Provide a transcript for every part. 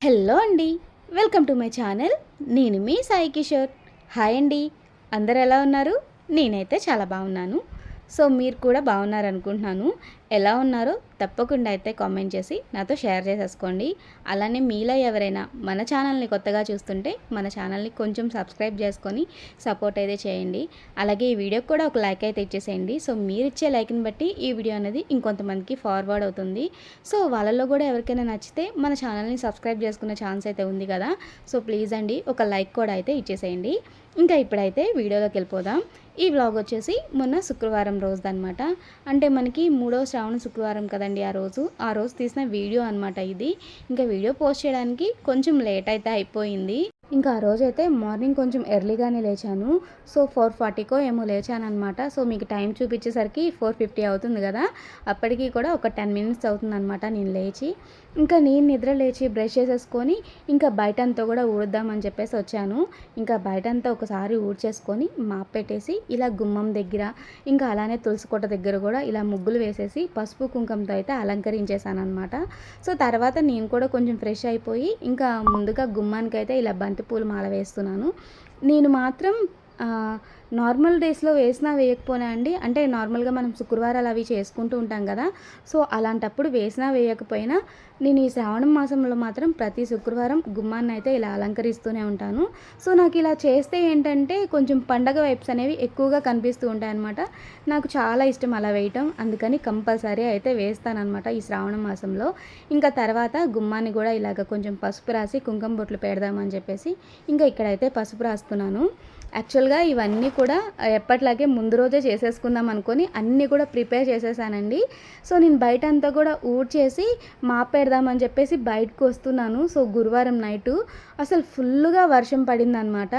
Hello అండి. Welcome to my channel. నేను మీ Sai Kishore. Hi అండి. అందరు ఎలా ఉన్నారు? నేనైతే చాలా బాగున్నాను. సో మీరు కూడా బాగున్నారనుకుంటున్నాను. ఎలా ఉన్నారో తప్పకుండా అయితే కామెంట్ చేసి నాతో షేర్ చేసేసుకోండి. అలానే మీలో ఎవరైనా మన ఛానల్ని కొత్తగా చూస్తుంటే మన ఛానల్ని కొంచెం సబ్స్క్రైబ్ చేసుకొని సపోర్ట్ అయితే చేయండి. అలాగే ఈ వీడియోకి కూడా ఒక లైక్ అయితే ఇచ్చేసేయండి. సో మీరు ఇచ్చే లైక్ని బట్టి ఈ వీడియో అనేది ఇంకొంతమందికి ఫార్వర్డ్ అవుతుంది. సో వాళ్ళలో కూడా ఎవరికైనా నచ్చితే మన ఛానల్ని సబ్స్క్రైబ్ చేసుకునే ఛాన్స్ అయితే ఉంది కదా. సో ప్లీజ్ అండి ఒక లైక్ కూడా అయితే ఇచ్చేసేయండి. ఇంకా ఇప్పుడైతే వీడియోలోకి వెళ్ళిపోదాం. ఈ వ్లాగ్ వచ్చేసి మొన్న శుక్రవారం రోజుదనమాట. అంటే మనకి 3వ శ్రావణ శుక్రవారం కదండి ఆ రోజు తీసిన వీడియో అనమాట ఇది. ఇంకా వీడియో పోస్ట్ చేయడానికి కొంచెం లేట్ అయితే అయిపోయింది. ఇంకా ఆ రోజైతే మార్నింగ్ కొంచెం ఎర్లీగానే లేచాను. సో 4:40కో ఏమో లేచానమాట. సో మీకు టైం చూపించేసరికి 4:50 అవుతుంది కదా. అప్పటికి కూడా ఒక 10 మినిట్స్ అవుతుందనమాట నేను లేచి. ఇంకా నేను నిద్ర లేచి బ్రష్ చేసేసుకొని ఇంకా బయటంతా కూడా ఊడుద్దామని చెప్పేసి వచ్చాను. ఇంకా బయటంతా ఒకసారి ఊడ్చేసుకొని మాప్ పెట్టేసి ఇలా గుమ్మం దగ్గర ఇంకా అలానే తులసి కోట దగ్గర కూడా ఇలా ముగ్గులు వేసేసి పసుపు కుంకంతో అయితే అలంకరించేసాను అనమాట. సో తర్వాత నేను కూడా కొంచెం ఫ్రెష్ అయిపోయి ఇంకా ముందుగా గుమ్మానికి అయితే ఇలా బంతిపూలు మాల వేస్తున్నాను. నేను మాత్రం నార్మల్ డేస్లో వేసినా వేయకపోయినా అండి, అంటే నార్మల్గా మనం శుక్రవారాలు అవి చేసుకుంటూ ఉంటాం కదా. సో అలాంటప్పుడు వేసినా వేయకపోయినా నేను ఈ శ్రావణ మాసంలో మాత్రం ప్రతి శుక్రవారం గుమ్మాన్ని అయితే ఇలా అలంకరిస్తూనే ఉంటాను. సో నాకు ఇలా చేస్తే ఏంటంటే కొంచెం పండగ వైబ్స్ అనేవి ఎక్కువగా కనిపిస్తూ ఉంటాయి అన్నమాట. నాకు చాలా ఇష్టం అలా వేయటం, అందుకని కంపల్సరీ అయితే వేస్తానన్నమాట ఈ శ్రావణ మాసంలో. ఇంకా తర్వాత గుమ్మాన్ని కూడా ఇలాగ కొంచెం పసుపు రాసి కుంకుమ బొట్లు పెడదామని చెప్పేసి ఇంకా ఇక్కడైతే పసుపు రాస్తున్నాను. యాక్చువల్గా ఇవన్నీ కూడా ఎప్పట్లాగే ముందు రోజే చేసేసుకుందాం అనుకొని అన్నీ కూడా ప్రిపేర్ చేసేసానండి. సో నేను బయట అంతా కూడా ఊడ్చేసి మాప్ పెడదామని చెప్పేసి బయటకు వస్తున్నాను. సో గురువారం నైటు అసలు ఫుల్గా వర్షం పడిందనమాట.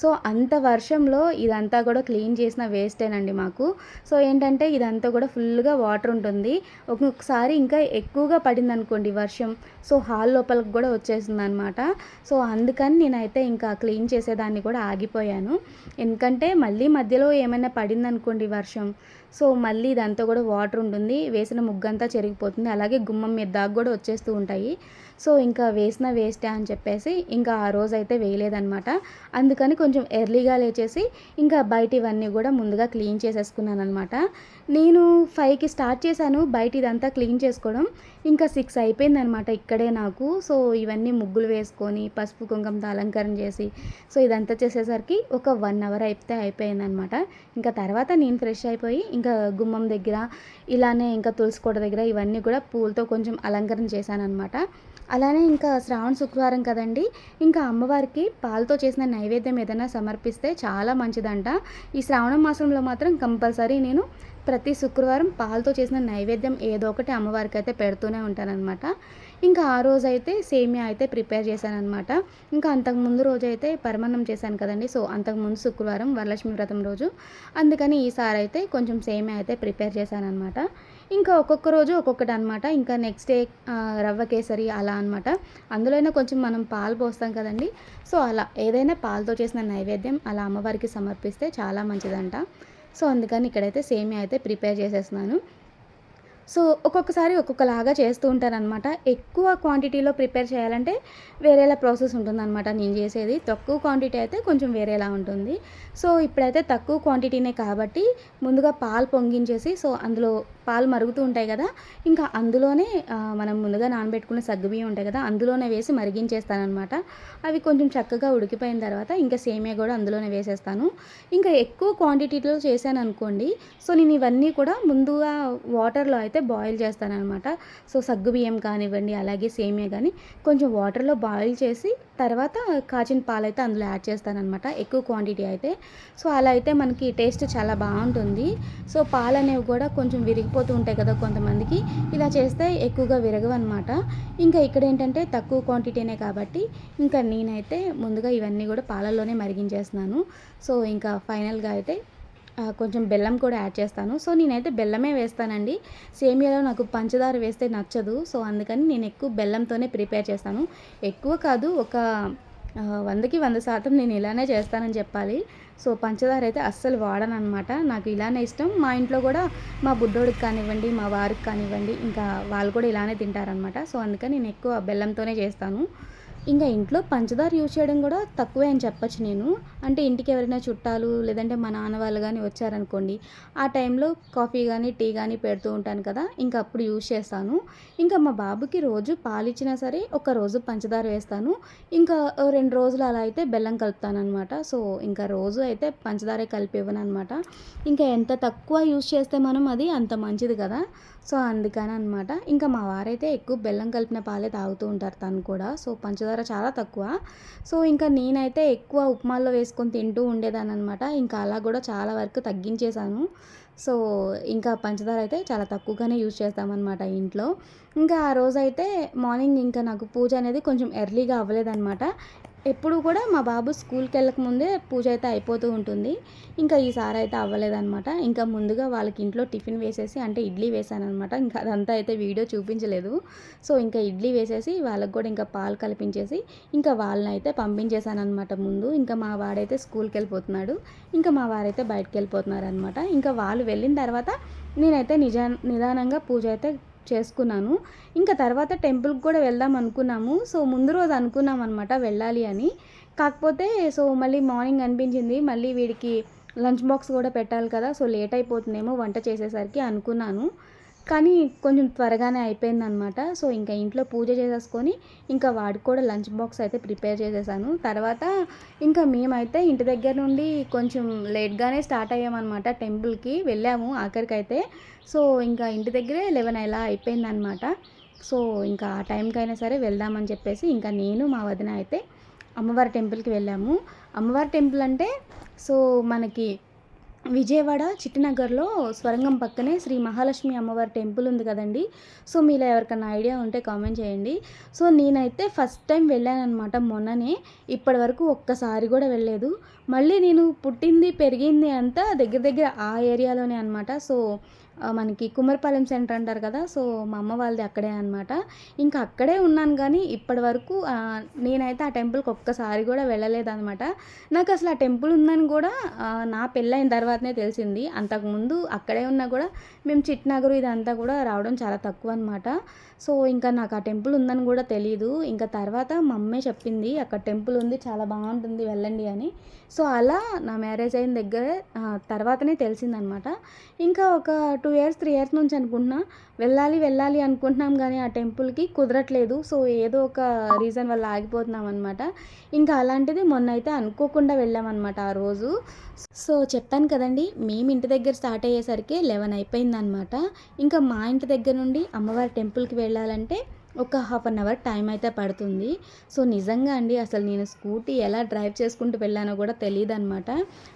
సో అంత వర్షంలో ఇదంతా కూడా క్లీన్ చేసిన వేస్టేనండి మాకు. సో ఏంటంటే ఇదంతా కూడా ఫుల్గా వాటర్ ఉంటుంది. ఒక్కొక్కసారి ఇంకా ఎక్కువగా పడింది అనుకోండి వర్షం, సో హాల్ లోపలికి కూడా వచ్చేసింది అనమాట. సో అందుకని నేనైతే ఇంకా క్లీన్ చేసేదాన్ని కూడా ఆగిపోయాను. ఎందుకంటే మళ్ళీ మధ్యలో ఏమైనా పడిందనుకోండి వర్షం, సో మళ్ళీ ఇదంతా కూడా వాటర్ ఉంటుంది, వేసిన ముగ్గంతా చెరిగిపోతుంది, అలాగే గుమ్మం మీద దాకా కూడా వచ్చేస్తూ ఉంటాయి. సో ఇంకా వేసిన వేస్టే అని చెప్పేసి ఇంకా ఆ రోజు అయితే వేయలేదనమాట. అందుకని కొంచెం ఎర్లీగా లేచేసి ఇంకా బయట ఇవన్నీ కూడా ముందుగా క్లీన్ చేసేసుకున్నాను అనమాట. నేను 5కి స్టార్ట్ చేశాను బయట ఇదంతా క్లీన్ చేసుకోవడం. ఇంకా 6 అయిపోయిందనమాట ఇక్కడే నాకు. సో ఇవన్నీ ముగ్గులు వేసుకొని పసుపు కుంకంతో అలంకరణ చేసి సో ఇదంతా చేసేసరికి ఒక 1 అవర్ అయితే అయిపోయిందనమాట. ఇంకా తర్వాత నేను ఫ్రెష్ అయిపోయి ఇంకా గుమ్మం దగ్గర ఇలానే ఇంకా తులసి కోట దగ్గర ఇవన్నీ కూడా పూలతో కొంచెం అలంకరణ చేశానఅనమాట. అలానే ఇంకా శ్రావణ శుక్రవారం కదండి, ఇంకా అమ్మవారికి పాలతో చేసిన నైవేద్యం ఏదైనా సమర్పిస్తే చాలా మంచిదంట. ఈ శ్రావణ మాసంలో మాత్రం కంపల్సరీ నేను ప్రతి శుక్రవారం పాలతో చేసిన నైవేద్యం ఏదో ఒకటి అమ్మవారికి అయితే పెడుతూనే ఉంటానన్నమాట. ఇంకా ఆ రోజైతే సేమియా అయితే ప్రిపేర్ చేశానన్నమాట. ఇంకా అంతకుముందు రోజైతే పరమాన్నం చేశాను కదండి. సో అంతకుముందు శుక్రవారం వరలక్ష్మి వ్రతం రోజు, అందుకని ఈసారి అయితే కొంచెం సేమియా అయితే ప్రిపేర్ చేశానన్నమాట. ఇంకా ఒక్కొక్క రోజు ఒక్కొక్కటి అనమాట. ఇంకా నెక్స్ట్ డే రవ్వ కేసరి అలా అనమాట. అందులోనే కొంచెం మనం పాలు పోస్తాం కదండి. సో అలా ఏదైనా పాలతో చేసిన నైవేద్యం అలా అమ్మవారికి సమర్పిస్తే చాలా మంచిదంట. సో అందుకని ఇక్కడైతే సేమియా అయితే ప్రిపేర్ చేసేస్తున్నాను. సో ఒక్కొక్కసారి ఒక్కొక్కలాగా చేస్తూ ఉంటారనమాట. ఎక్కువ క్వాంటిటీలో ప్రిపేర్ చేయాలంటే వేరేలా ప్రాసెస్ ఉంటుందన్నమాట. నేను చేసేది తక్కువ క్వాంటిటీ అయితే కొంచెం వేరేలా ఉంటుంది. సో ఇప్పుడైతే తక్కువ క్వాంటిటీనే కాబట్టి ముందుగా పాలు పొంగించేసి సో అందులో పాలు మరుగుతూ ఉంటాయి కదా, ఇంకా అందులోనే మనం ముందుగా నానబెట్టుకున్న సగ్గుబియ్యం ఉంటాయి కదా, అందులోనే వేసి మరిగించేస్తానమాట. అవి కొంచెం చక్కగా ఉడికిపోయిన తర్వాత ఇంకా సేమియా కూడా అందులోనే వేసేస్తాను. ఇంకా ఎక్కువ క్వాంటిటీలో చేశాను అనుకోండి, సో నేను ఇవన్నీ కూడా ముందుగా వాటర్లో అయితే బాయిల్ చేస్తానన్నమాట. సో సగ్గుబియ్యం కానివ్వండి అలాగే సేమియా కానీ కొంచెం వాటర్లో బాయిల్ చేసి తర్వాత కాచిన పాలైతే అందులో యాడ్ చేస్తానన్నమాట, ఎక్కువ క్వాంటిటీ అయితే. సో అలా అయితే మనకి టేస్ట్ చాలా బాగుంటుంది. సో పాలు అనేవి కూడా కొంచెం విరిగిపోతూ ఉంటాయి కదా కొంతమందికి, ఇలా చేస్తే ఎక్కువగా విరగవన్నమాట. ఇంకా ఇక్కడ ఏంటంటే తక్కువ క్వాంటిటీనే కాబట్టి ఇంకా నేనైతే ముందుగా ఇవన్నీ కూడా పాలల్లోనే మరిగించేస్తున్నాను. సో ఇంకా ఫైనల్గా అయితే కొంచెం బెల్లం కూడా యాడ్ చేస్తాను. సో నేనైతే బెల్లమే వేస్తానండి. సేమియాలో నాకు పంచదార వేస్తే నచ్చదు. సో అందుకని నేను ఎక్కువ బెల్లంతోనే ప్రిపేర్ చేస్తాను. ఎక్కువ కాదు, ఒక 100కి 100% నేను ఇలానే చేస్తానని చెప్పాలి. సో పంచదార అయితే అస్సలు వాడననమాట. నాకు ఇలానే ఇష్టం. మా ఇంట్లో కూడా మా బుడ్డోడికి కానివ్వండి, మా వారికి కానివ్వండి, ఇంకా వాళ్ళు కూడా ఇలానే తింటారనమాట. సో అందుకని నేను ఎక్కువ బెల్లంతోనే చేస్తాను. ఇంకా ఇంట్లో పంచదార యూజ్ చేయడం కూడా తక్కువే అని చెప్పొచ్చు నేను. అంటే ఇంటికి ఎవరైనా చుట్టాలు లేదంటే మా నాన్న వాళ్ళు గానీ వచ్చారనుకోండి, ఆ టైంలో కాఫీ గానీ, టీ గానీ పెడుతూ ఉంటాను కదా! ఇంక అప్పుడు యూజ్ చేస్తాను. ఇంకా మా బాబుకి రోజు పాలిచ్చినా సరే, ఒకరోజు పంచదార వేస్తాను. ఇంకా 2 రోజులు అలా అయితే బెల్లం కలుపుతాననమాట. సో, ఇంకా రోజు అయితే పంచదారే కలిపి ఇవ్వననమాట. ఇంకా ఎంత తక్కువ యూజ్ చేస్తే మనం అది అంత మంచిది కదా! సో, అందుకననమాట. ఇంకా మా వారైతే ఎక్కువ బెల్లం కలిపిన పాలే తాగుతూ ఉంటారు తను కూడా. సో, పంచదార చాలా తక్కువ. సో, ఇంకా నేనైతే ఎక్కువ ఉప్మాల్లో వేసుకొని తింటూ ఉండేదాన్ననమాట. ఇంకా అలా గూడా చాలా వరకు తగ్గించేశాను. సో, ఇంకా పంచదార అయితే చాలా తక్కువగానే యూజ్ చేస్తామనమాట ఇంట్లో. ఇంకా ఆ రోజైతే మార్నింగ్ ఇంకా నాకు పూజ అనేది కొంచెం ఎర్లీగా అవ్వలేదనమాట. ఎప్పుడు కూడా మా బాబు స్కూల్‌కెళ్ళక ముందే పూజ అయితే అయిపోతూ ఉంటుంది. ఇంకా ఈసారి అయితే అవ్వలేదనమాట. ఇంకా ముందుగా వాళ్ళకి ఇంట్లో టిఫిన్ వేసేసి అంటే ఇడ్లీ వేశాననమాట. ఇంకా అదంతా అయితే వీడియో చూపించలేదు. సో, ఇంకా ఇడ్లీ వేసేసి వాళ్ళకి కూడా ఇంకా పాలు కలిపించేసి ఇంకా వాళ్ళనైతే పంపించేశాననమాట ముందు. ఇంకా మా వాడైతే స్కూల్‌కెళ్ళిపోతున్నాడు. ఇంకా మా వారైతే బయటికెళ్ళిపోతున్నారనమాట. ఇంకా వాళ్ళు వెళ్ళిన తర్వాత నేనైతే నిదానంగా పూజ అయితే చేసుకున్నాను. ఇంకా తర్వాత టెంపుల్‌కి కూడా వెళ్దాం అనుకున్నాము. సో, ముందు రోజు అనుకున్నామనమాట వెళ్ళాలి అని. కాకపోతే సో, మళ్ళీ మార్నింగ్ అనిపించింది మళ్ళీ వీడికి లంచ్ బాక్స్ కూడా పెట్టాలి కదా! సో, లేట్ అయిపోతుందేమో వంట చేసేసరికి అనుకున్నాను. కానీ కొంచెం త్వరగానే అయిపోయిందనమాట. సో, ఇంకా ఇంట్లో పూజ చేసేసుకొని ఇంకా వాడికి కూడా లంచ్ బాక్స్ అయితే ప్రిపేర్ చేసేసాను. తర్వాత ఇంకా మేమైతే ఇంటి దగ్గర నుండి కొంచెం లేట్‌గానే స్టార్ట్ అయ్యామనమాట టెంపుల్‌కి. వెళ్ళాము ఆఖరికైతే. సో, ఇంకా ఇంటి దగ్గరే 11 అలా అయిపోయిందనమాట. సో, ఇంకా ఆ టైంకైనా సరే వెళ్దామని చెప్పేసి ఇంకా నేను, మా వదిన అయితే అమ్మవారి టెంపుల్‌కి వెళ్ళాము. అమ్మవారి టెంపుల్ అంటే సో, మనకి విజయవాడ చిట్టినగర్‌లో స్వరంగం పక్కనే శ్రీ మహాలక్ష్మి అమ్మవారి టెంపుల్ ఉంది కదండీ! సో, మీలో ఎవరికన్నా ఐడియా ఉంటే కామెంట్ చేయండి. సో, నేనైతే ఫస్ట్ టైం వెళ్ళాననమాట మొన్ననే. ఇప్పటివరకు ఒక్కసారి కూడా వెళ్ళలేదు. మళ్ళీ నేను పుట్టింది, పెరిగింది అంతా దగ్గర దగ్గర ఆ ఏరియాలోనే అనమాట. సో, మనకి కుమ్మరిపాలెం సెంటర్ అంటారు కదా! సో, మా అమ్మ వాళ్ళది అక్కడే అనమాట. ఇంకా అక్కడే ఉన్నాను గానీ ఇప్పటివరకు నేనైతే ఆ టెంపుల్‌కి ఒక్కసారి కూడా వెళ్ళలేదనమాట. నాకసలు ఆ టెంపుల్ ఉందని కూడా నా పెళ్ళైన తర్వాతనే తెలిసింది. అంతకుముందు అక్కడే ఉన్నా కూడా మేము చిట్నగరు ఇదంతా కూడా రావడం చాలా తక్కువనమాట. సో, ఇంకా నాకు ఆ టెంపుల్ ఉందని కూడా తెలీదు. ఇంకా తర్వాత మా అమ్మే చెప్పింది అక్కడ టెంపుల్ ఉంది చాలా బావుంటుంది వెళ్ళండి అని. సో, అలా నా మ్యారేజ్ అయిన దగ్గరే తర్వాతనే తెలిసిందనమాట. ఇంకా ఒక 2 ఇయర్స్, 3 ఇయర్స్ నుంచి అనుకుంటున్నా వెళ్ళాలి, వెళ్ళాలి అనుకుంటున్నాం గానీ ఆ టెంపుల్‌కి కుదరట్లేదు. సో, ఏదో ఒక రీజన్ వల్ల ఆగిపోతున్నామనమాట. ఇంకా అలాంటిది మొన్నైతే అనుకోకుండా వెళ్ళామనమాట ఆ రోజు. సో, చెప్పాను కదండీ! మేము ఇంటి దగ్గర స్టార్ట్ అయ్యేసరికి 11 అయిపోయిందనమాట. ఇంకా మా ఇంటి దగ్గర నుండి అమ్మవారి టెంపుల్‌కి వెళ్ళాలంటే ఒక హాఫ్ అన్ అవర్ టైం అయితే పడుతుంది. సో, నిజంగా అండి అసలు నేను స్కూటీ ఎలా డ్రైవ్ చేసుకుంటూ వెళ్ళానో కూడా తెలీదనమాట.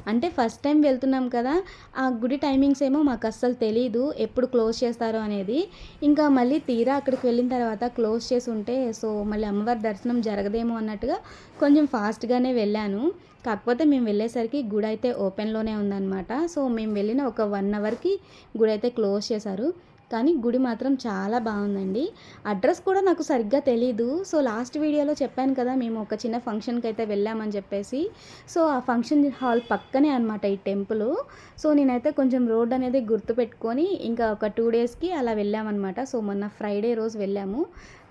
అంటే ఫస్ట్ టైం వెళ్తున్నాం కదా! ఆ గుడి టైమింగ్స్ ఏమో మాకు అస్సలు తెలీదు. ఎప్పుడు క్లోజ్ చేస్తారో అనేది. ఇంకా మళ్ళీ తీరా అక్కడికి వెళ్ళిన తర్వాత క్లోజ్ చేసి ఉంటే సో, మళ్ళీ అమ్మవారి దర్శనం జరగదేమో అన్నట్టుగా కొంచెం ఫాస్ట్‌గానే వెళ్ళాను. కాకపోతే మేము వెళ్ళేసరికి గుడైతే ఓపెన్‌లోనే ఉందనమాట. సో, మేము వెళ్ళిన ఒక 1 అవర్‌కి గుడైతే క్లోజ్ చేశారు. కానీ గుడి మాత్రం చాలా బావుందండి. అడ్రస్ కూడా నాకు సరిగ్గా తెలీదు. సో, లాస్ట్ వీడియోలో చెప్పాను కదా! మేము ఒక చిన్న ఫంక్షన్‌కైతే వెళ్ళామని చెప్పేసి. సో, ఆ ఫంక్షన్ హాల్ పక్కనే అనమాట ఈ టెంపులు. సో, నేనైతే కొంచెం రోడ్ అనేది గుర్తుపెట్టుకొని ఇంకా ఒక 2 డేస్‌కి అలా వెళ్ళామనమాట. సో, మొన్న ఫ్రైడే రోజు వెళ్ళాము.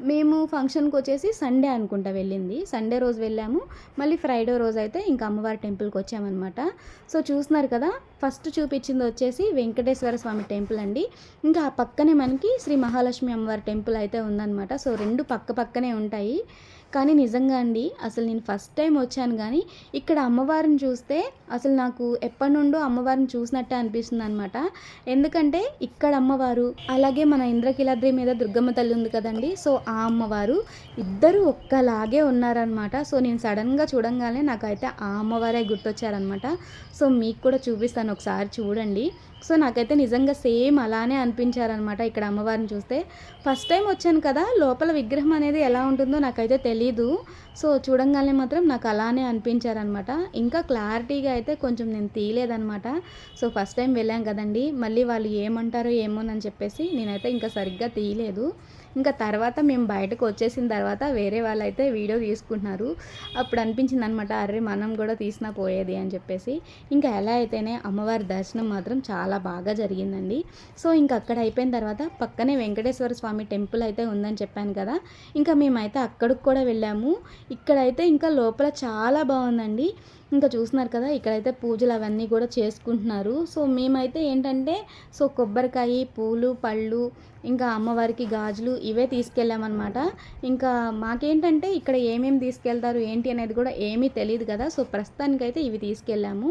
మేము ఫంక్షన్‌కొచ్చేసి సండే అనుకుంటా వెళ్ళింది. సండే రోజు వెళ్ళాము. మళ్ళీ ఫ్రైడే రోజైతే ఇంకా అమ్మవారి టెంపుల్‌కొచ్చామనమాట. సో, చూస్తున్నారు కదా! ఫస్ట్ చూపించింది వచ్చేసి వెంకటేశ్వర స్వామి టెంపుల్ అండి. ఇంకా ఆ పక్కనే మనకి శ్రీ మహాలక్ష్మి అమ్మవారి టెంపుల్ అయితే ఉందనమాట. సో, 2 పక్క పక్కనే ఉంటాయి. కానీ నిజంగా అండి అసలు నేను ఫస్ట్ టైం వచ్చాను గానీ ఇక్కడ అమ్మవారిని చూస్తే అసలు నాకు ఎప్పటినుండో అమ్మవారిని చూసినట్టే అనిపిస్తుందనమాట. ఎందుకంటే ఇక్కడ అమ్మవారు, అలాగే మన ఇంద్రకీలాద్రి మీద దుర్గమ్మ తల్లి ఉంది కదండీ! సో, ఆ అమ్మవారు ఇద్దరు ఒక్కలాగే ఉన్నారనమాట. సో, నేను సడన్‌గా చూడంగానే నాకైతే ఆ అమ్మవారే గుర్తొచ్చారనమాట. సో, మీకు కూడా చూపిస్తాను ఒకసారి చూడండి. సో, నాకైతే నిజంగా సేమ్ అలానే అనిపించారనమాట ఇక్కడ అమ్మవారిని చూస్తే. ఫస్ట్ టైం వచ్చాను కదా! లోపల విగ్రహం అనేది ఎలా ఉంటుందో నాకైతే తెలీదు. సో, చూడంగానే మాత్రం నాకు అలానే అనిపించారనమాట. ఇంకా క్లారిటీగా అయితే కొంచెం నేను తీయలేదనమాట. సో, ఫస్ట్ టైం వెళ్ళాం కదండీ! మళ్ళీ వాళ్ళు ఏమంటారో ఏమోనని చెప్పేసి నేనైతే ఇంకా సరిగ్గా తీయలేదు. ఇంకా తర్వాత మేము బయటకు వచ్చేసిన తర్వాత వేరే వాళ్ళైతే వీడియో తీసుకుంటున్నారు. అప్పుడు అనిపించింది అనమాట, అరే మనం కూడా తీసినా పోయేది అని చెప్పేసి. ఇంకా ఎలా అయితేనే అమ్మవారి దర్శనం మాత్రం చాలా బాగా జరిగిందండి. సో ఇంకా అక్కడ అయిపోయిన తర్వాత పక్కనే వెంకటేశ్వర స్వామి టెంపుల్ అయితే ఉందని చెప్పాను కదా, ఇంకా మేమైతే అక్కడికి కూడా వెళ్ళాము. ఇక్కడైతే ఇంకా లోపల చాలా బాగుందండి. ఇంకా చూస్తున్నారు కదా, ఇక్కడైతే పూజలు అవన్నీ కూడా చేసుకుంటున్నారు. సో మేమైతే ఏంటంటే కొబ్బరికాయ, పూలు, పళ్ళు, ఇంకా అమ్మవారికి గాజులు ఇవే తీసుకెళ్ళామన్నమాట. ఇంకా మాకేంటంటే ఇక్కడ ఏమేమి తీసుకెళ్తారు ఏంటి అనేది కూడా ఏమీ తెలియదు కదా. సో ప్రస్తుతానికైతే ఇవి తీసుకెళ్ళాము.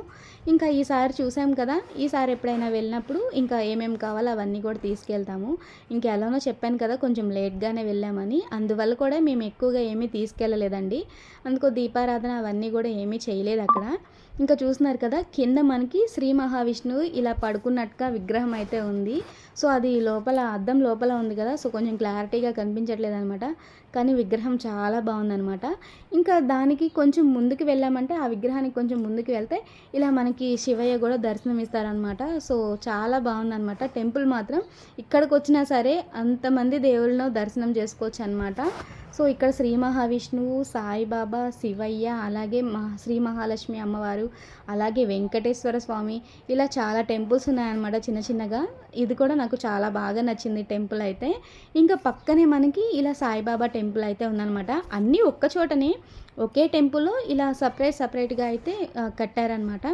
ఇంకా ఈసారి చూసాం కదా, ఈసారి ఎప్పుడైనా వెళ్ళినప్పుడు ఇంకా ఏమేమి కావాలో అవన్నీ కూడా తీసుకెళ్తాము. ఇంకా ఎలానో చెప్పాను కదా, కొంచెం లేట్గానే వెళ్ళామని, అందువల్ల కూడా మేము ఎక్కువగా ఏమీ తీసుకెళ్ళలేదండి. అందుకో దీపారాధన అవన్నీ కూడా ఏమీ చేయలేదు అక్కడ. ఇంకా చూస్తున్నారు కదా, కింద మనకి శ్రీ మహావిష్ణువు ఇలా పడుకున్నట్టుగా విగ్రహం అయితే ఉంది. సో అది లోపల అద్దం లోపల ఉంది కదా, సో కొంచెం క్లారిటీగా కనిపించట్లేదు అనమాట. కానీ విగ్రహం చాలా బాగుందనమాట. ఇంకా దానికి కొంచెం ముందుకు వెళ్ళామంటే, ఆ విగ్రహానికి కొంచెం ముందుకు వెళ్తే ఇలా మనకి శివయ్య కూడా దర్శనం ఇస్తారనమాట. సో చాలా బాగుందనమాట టెంపుల్ మాత్రం. ఇక్కడికి వచ్చినా సరే అంతమంది దేవుళ్ళను దర్శనం చేసుకోవచ్చు అనమాట. సో ఇక్కడ శ్రీ మహావిష్ణువు, సాయిబాబా, శివయ్య, అలాగే శ్రీ మహాలక్ష్మి అమ్మవారు, అలాగే వెంకటేశ్వర స్వామి, ఇలా చాలా టెంపుల్స్ ఉన్నాయన్నమాట చిన్న చిన్నగా. ఇది కూడా నాకు చాలా బాగా నచ్చింది టెంపుల్ అయితే. ఇంకా పక్కనే మనకి ఇలా సాయిబాబా టెంపుల్ అయితే ఉందన్నమాట. అన్నీ ఒక్క చోటనే ఒకే టెంపుల్ ఇలా సపరేట్గా అయితే కట్టారనమాట.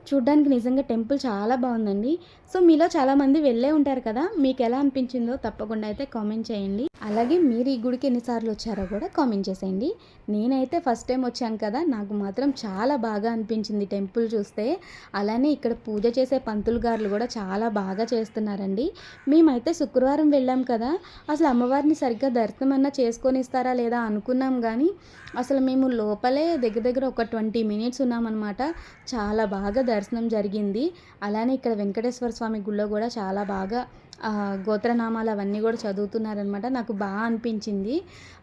చూడ్డానికి నిజంగా టెంపుల్ చాలా బాగుందండి. సో మీలో చాలామంది వెళ్ళే ఉంటారు కదా, మీకు ఎలా అనిపించిందో తప్పకుండా అయితే కామెంట్ చేయండి. అలాగే మీరు ఈ గుడికి ఎన్నిసార్లు వచ్చారో కూడా కామెంట్ చేసేయండి. నేనైతే ఫస్ట్ టైం వచ్చాను కదా, నాకు మాత్రం చాలా బాగా అనిపించింది టెంపుల్ చూస్తే. అలానే ఇక్కడ పూజ చేసే పంతులు గారులు కూడా చాలా బాగా చేస్తున్నారండి. మేమైతే శుక్రవారం వెళ్ళాం కదా, అసలు అమ్మవారిని సరిగ్గా దర్శనం అన్నా చేసుకొని ఇస్తారా లేదా అనుకున్నాం, కానీ అసలు మేము లోపలే దగ్గర ఒక 20 మినిట్స్ ఉన్నామన్నమాట. చాలా బాగా దర్శనం జరిగింది. అలానే ఇక్కడ వెంకటేశ్వర స్వామి గుళ్ళో కూడా చాలా బాగా గోత్రనామాలు అవన్నీ కూడా చదువుతున్నారనమాట. నాకు బాగా అనిపించింది.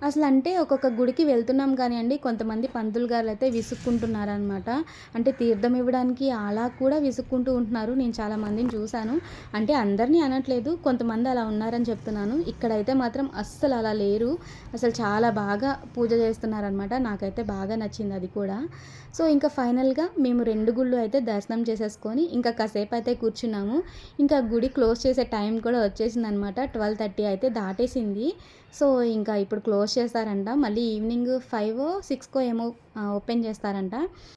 అసలు అంటే ఒక్కొక్క గుడికి వెళ్తున్నాం కానీ అండి, కొంతమంది పంతులు గారు అయితే విసుక్కుంటున్నారనమాట. అంటే తీర్థం ఇవ్వడానికి అలా కూడా విసుక్కుంటూ ఉంటున్నారు. నేను చాలామందిని చూశాను. అంటే అందరినీ అనట్లేదు, కొంతమంది అలా ఉన్నారని చెప్తున్నాను. ఇక్కడైతే మాత్రం అస్సలు అలా లేరు. అసలు చాలా బాగా పూజ చేస్తున్నారనమాట. నాకైతే బాగా నచ్చింది అది కూడా. సో ఇంకా ఫైనల్గా మేము 2 గుళ్ళు అయితే దర్శనం చేసేసుకొని ఇంకా కాసేపు అయితే కూర్చున్నాము. ఇంకా గుడి క్లోజ్ చేసే టైం కూడా వచ్చేసింది అనమాట. 12:30 అయితే దాటేసింది. సో ఇంకా ఇప్పుడు క్లోజ్ చేస్తారంట. మళ్ళీ ఈవినింగ్ 5-6 ఏమో ఓపెన్ చేస్తారంట.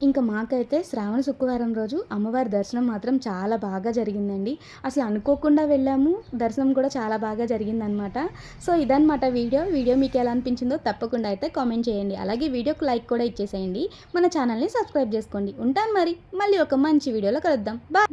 ఇంకా మాకైతే శ్రావణ శుక్రవారం రోజు అమ్మవారి దర్శనం మాత్రం చాలా బాగా జరిగిందండి. అసలు అనుకోకుండా వెళ్ళాము, దర్శనం కూడా చాలా బాగా జరిగిందనమాట. సో ఇదనమాట వీడియో మీకు ఎలా అనిపించిందో తప్పకుండా అయితే కామెంట్ చేయండి. అలాగే వీడియోకి లైక్ కూడా ఇచ్చేసేయండి. మన ఛానల్ని సబ్స్క్రైబ్ చేసుకోండి. ఉంటాను మరి, మళ్ళీ ఒక మంచి వీడియోలో కలుద్దాం. బాయ్.